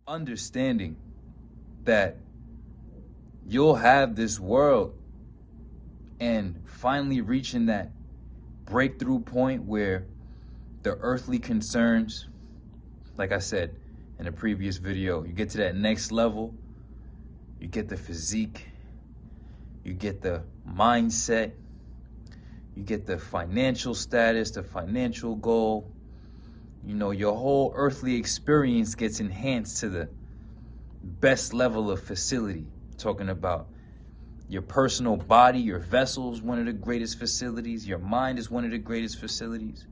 understanding that you'll have this world and finally reaching that breakthrough point where the earthly concerns, like I said in a previous video, you get to that next level, you get the physique, you get the mindset, you get the financial status, the financial goal. You know, your whole earthly experience gets enhanced to the best level of facility. Talking about your personal body, your vessel is one of the greatest facilities, your mind is one of the greatest facilities,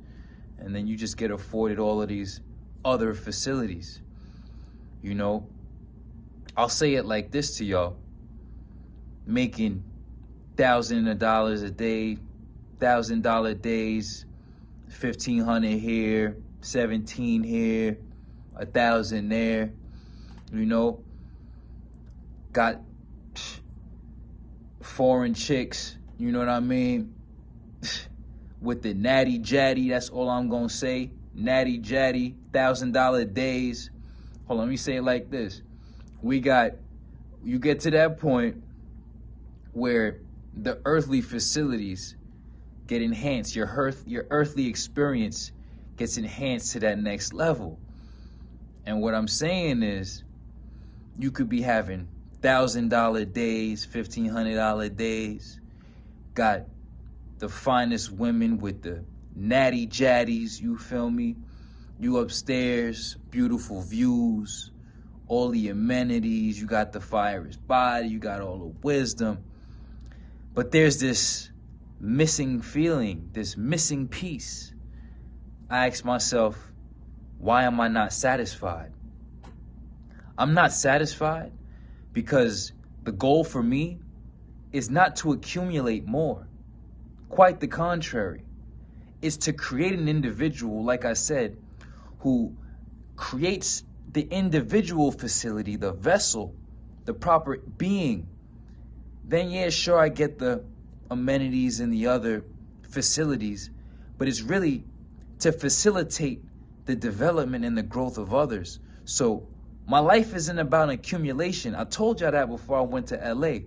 and then you just get afforded all of these other facilities. You know, I'll say it like this to y'all: making $1,000 a day, $1,000 days, 1,500 here, 17 here, 1,000 there. You know, got foreign chicks, you know what I mean, with the natty jaddy. That's all I'm gonna say. Natty jaddy, $1,000 days. Hold on, let me say it like this. You get to that point where the earthly facilities get enhanced. Your earthly experience gets enhanced to that next level. And what I'm saying is, you could be having $1,000 days, $1,500 days, got the finest women with the natty jaddies, you feel me? You upstairs, beautiful views, all the amenities, you got the finest body, you got all the wisdom. But there's this missing feeling, this missing piece. I ask myself, why am I not satisfied? I'm not satisfied because the goal for me is not to accumulate more. Quite the contrary. It's to create an individual, like I said, who creates the individual facility, the vessel, the proper being. Then, yeah, sure, I get the amenities and the other facilities, but it's really to facilitate the development and the growth of others. So my life isn't about accumulation. I told y'all that before I went to LA.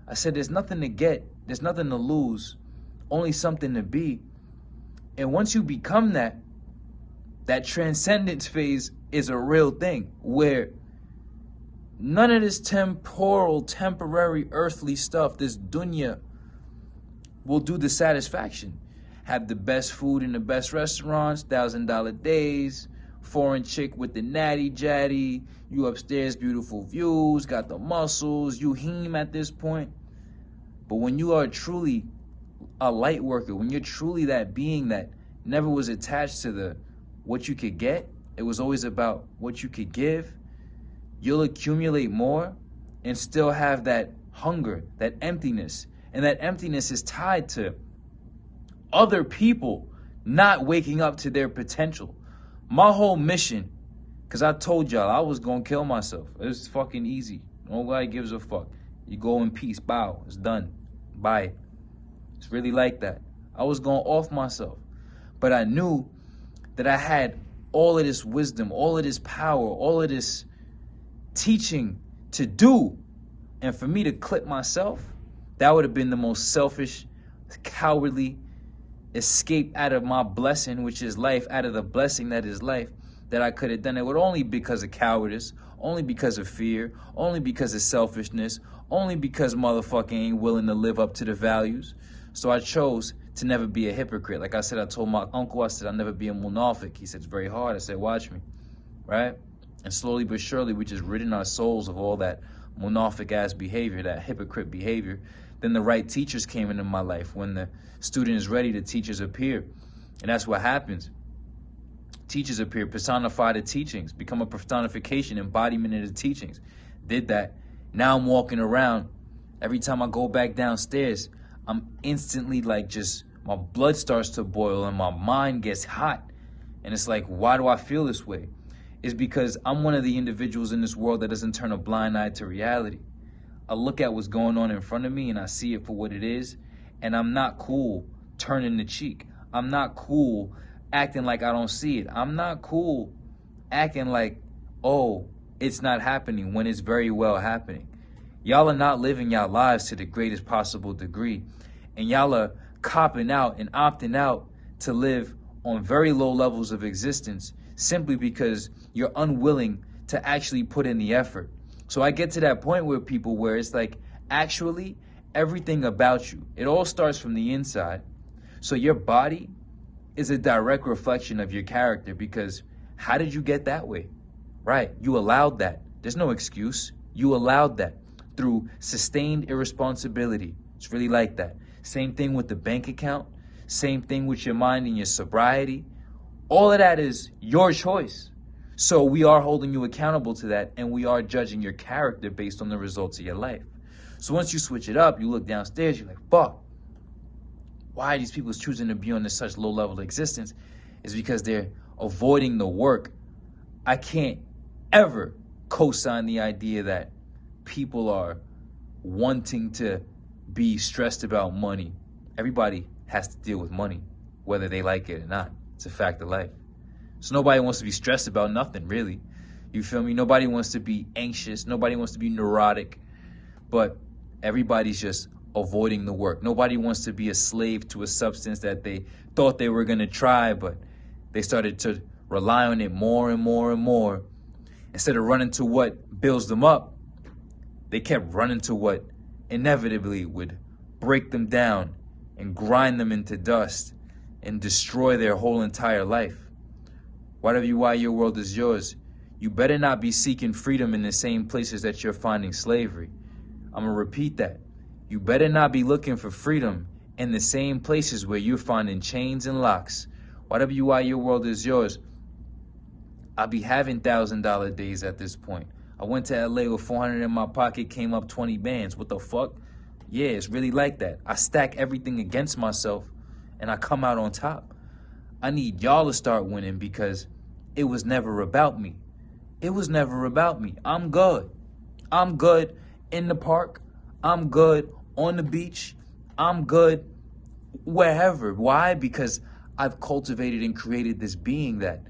I said there's nothing to get, there's nothing to lose, only something to be. And once you become that, that transcendence phase is a real thing where none of this temporal, temporary, earthly stuff, this dunya, will do the satisfaction. Have the best food in the best restaurants, $1,000 days, foreign chick with the natty jaddy, you upstairs, beautiful views, got the muscles, you him at this point. But when you are truly a light worker, when you're truly that being that never was attached to the what you could get, it was always about what you could give, you'll accumulate more and still have that hunger, that emptiness. And that emptiness is tied to other people not waking up to their potential. My whole mission, because I told y'all I was going to kill myself. It's fucking easy. Nobody gives a fuck. You go in peace. Bow. It's done. Bye. It's really like that. I was going off myself. But I knew that I had all of this wisdom, all of this power, all of this teaching to do. And for me to clip myself, that would have been the most selfish, cowardly escape out of my blessing, which is life, out of the blessing that is life, that I could have done. It would only because of cowardice, only because of fear, only because of selfishness, only because motherfucking ain't willing to live up to the values. So I chose to never be a hypocrite. Like I said, I told my uncle, I said, I'll never be a munafiq. He said, it's very hard. I said, watch me, right? And slowly but surely, we just ridding our souls of all that munafiq-ass behavior, that hypocrite behavior. Then the right teachers came into my life. When the student is ready, the teachers appear. And that's what happens. Teachers appear, personify the teachings, become a personification, embodiment of the teachings. Did that. Now I'm walking around. Every time I go back downstairs, I'm instantly like just, my blood starts to boil and my mind gets hot. And it's like, why do I feel this way? It's because I'm one of the individuals in this world that doesn't turn a blind eye to reality. I look at what's going on in front of me and I see it for what it is. And I'm not cool turning the cheek. I'm not cool acting like I don't see it. I'm not cool acting like, oh, it's not happening when it's very well happening. Y'all are not living y'all lives to the greatest possible degree. And y'all are copping out and opting out to live on very low levels of existence simply because you're unwilling to actually put in the effort. So I get to that point with people where it's like, actually, everything about you, it all starts from the inside. So your body is a direct reflection of your character, because how did you get that way? Right, you allowed that. There's no excuse. You allowed that through sustained irresponsibility. It's really like that. Same thing with the bank account. Same thing with your mind and your sobriety. All of that is your choice. So we are holding you accountable to that, and we are judging your character based on the results of your life. So once you switch it up, you look downstairs, you're like, fuck, why are these people choosing to be on this such low level of existence? Is because they're avoiding the work. I can't ever co-sign the idea that people are wanting to be stressed about money. Everybody has to deal with money, whether they like it or not. It's a fact of life. So nobody wants to be stressed about nothing, really. You feel me? Nobody wants to be anxious. Nobody wants to be neurotic. But everybody's just avoiding the work. Nobody wants to be a slave to a substance that they thought they were going to try, but they started to rely on it more and more and more. Instead of running to what builds them up, they kept running to what inevitably would break them down and grind them into dust and destroy their whole entire life. Whatever you why your world is yours, you better not be seeking freedom in the same places that you're finding slavery. I'm going to repeat that. You better not be looking for freedom in the same places where you're finding chains and locks. Whatever you why your world is yours, I'll be having $1,000 days at this point. I went to LA with 400 in my pocket, came up 20 bands. What the fuck? Yeah, it's really like that. I stack everything against myself and I come out on top. I need y'all to start winning, because it was never about me. It was never about me. I'm good. I'm good in the park. I'm good on the beach. I'm good wherever. Why? Because I've cultivated and created this being that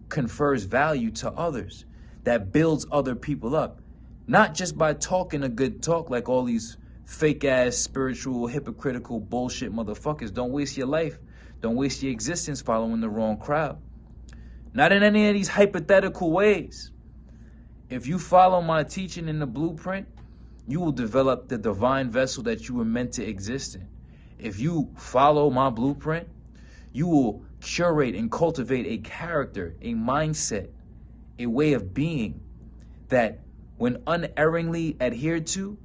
confers value to others, that builds other people up. Not just by talking a good talk like all these fake-ass, spiritual, hypocritical bullshit motherfuckers. Don't waste your life. Don't waste your existence following the wrong crowd. Not in any of these hypothetical ways. If you follow my teaching in the blueprint, you will develop the divine vessel that you were meant to exist in. If you follow my blueprint, you will curate and cultivate a character, a mindset, a way of being that, when unerringly adhered to,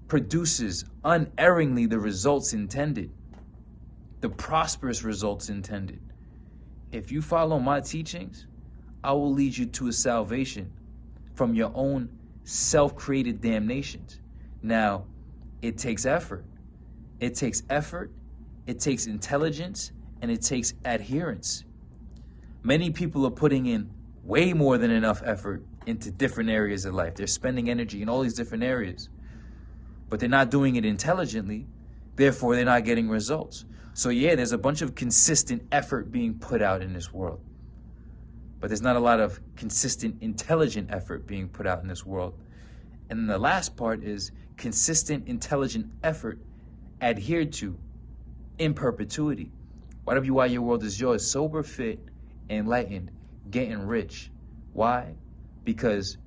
produces unerringly the results intended, the prosperous results intended. If you follow my teachings, I will lead you to a salvation from your own self-created damnations. Now, it takes effort. It takes effort, it takes intelligence, and it takes adherence. Many people are putting in way more than enough effort into different areas of life. They're spending energy in all these different areas, but they're not doing it intelligently. Therefore, they're not getting results. So yeah, there's a bunch of consistent effort being put out in this world, but there's not a lot of consistent, intelligent effort being put out in this world. And then the last part is consistent, intelligent effort adhered to in perpetuity. Whatever you why your world is yours, sober, fit, enlightened, getting rich. Why? Because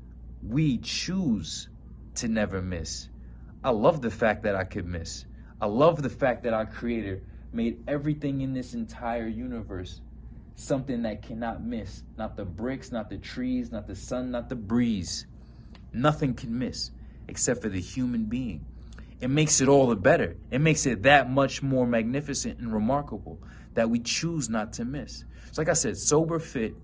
we choose to never miss. I love the fact that I could miss. I love the fact that our Creator made everything in this entire universe something that cannot miss. Not the bricks, not the trees, not the sun, not the breeze. Nothing can miss except for the human being. It makes it all the better. It makes it that much more magnificent and remarkable that we choose not to miss. So like I said, sober, fit,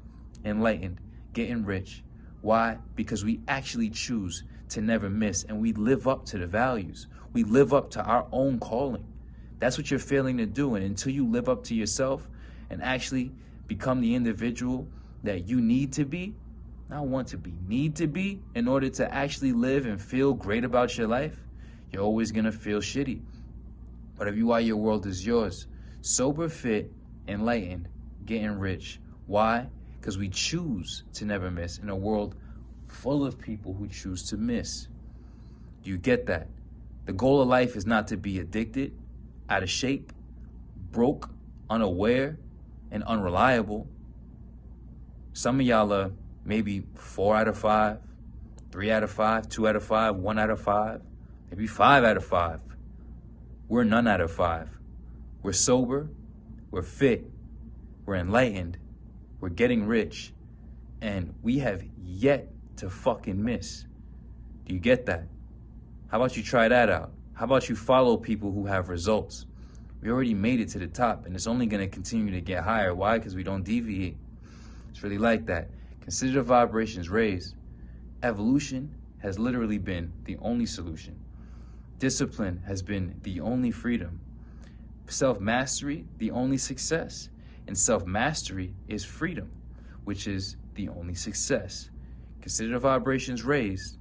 enlightened, getting rich. Why? Because we actually choose to never miss, and we live up to the values. We live up to our own calling. That's what you're failing to do. And until you live up to yourself and actually become the individual that you need to be, not want to be, need to be, in order to actually live and feel great about your life, you're always going to feel shitty. Whatever you are, your world is yours. Sober, fit, enlightened, getting rich. Why? Because we choose to never miss in a world full of people who choose to miss. Do you get that? The goal of life is not to be addicted, out of shape, broke, unaware, and unreliable. Some of y'all are maybe 4 out of 5, 3 out of 5, 2 out of 5, 1 out of 5, maybe 5 out of 5. We're none out of 5. We're sober, we're fit, we're enlightened, we're getting rich, and we have yet to fucking miss. Do you get that? How about you try that out? How about you follow people who have results? We already made it to the top, and it's only going to continue to get higher. Why? Because we don't deviate. It's really like that. Consider the vibrations raised. Evolution has literally been the only solution. Discipline has been the only freedom. Self-mastery, the only success. And self-mastery is freedom, which is the only success. Consider the vibrations raised.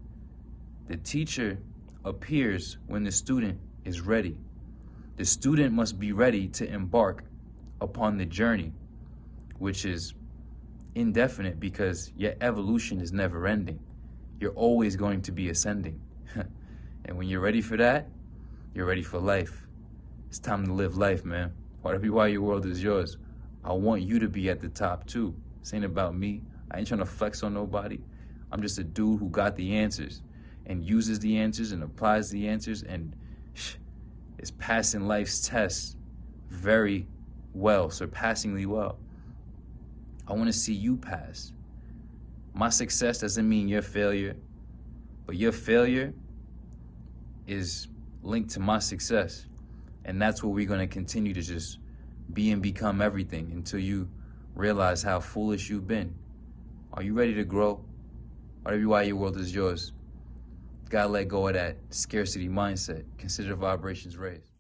The teacher appears when the student is ready. The student must be ready to embark upon the journey, which is indefinite because your evolution is never ending. You're always going to be ascending. And when you're ready for that, you're ready for life. It's time to live life, man. Whatever why your world is yours. I want you to be at the top too. This ain't about me. I ain't trying to flex on nobody. I'm just a dude who got the answers and uses the answers and applies the answers and is passing life's tests very well, surpassingly well. I want to see you pass. My success doesn't mean your failure, but your failure is linked to my success. And that's where we're going to continue to just be and become everything until you realize how foolish you've been. Are you ready to grow? Whatever why your world is yours. Gotta let go of that scarcity mindset. Consider vibrations raised.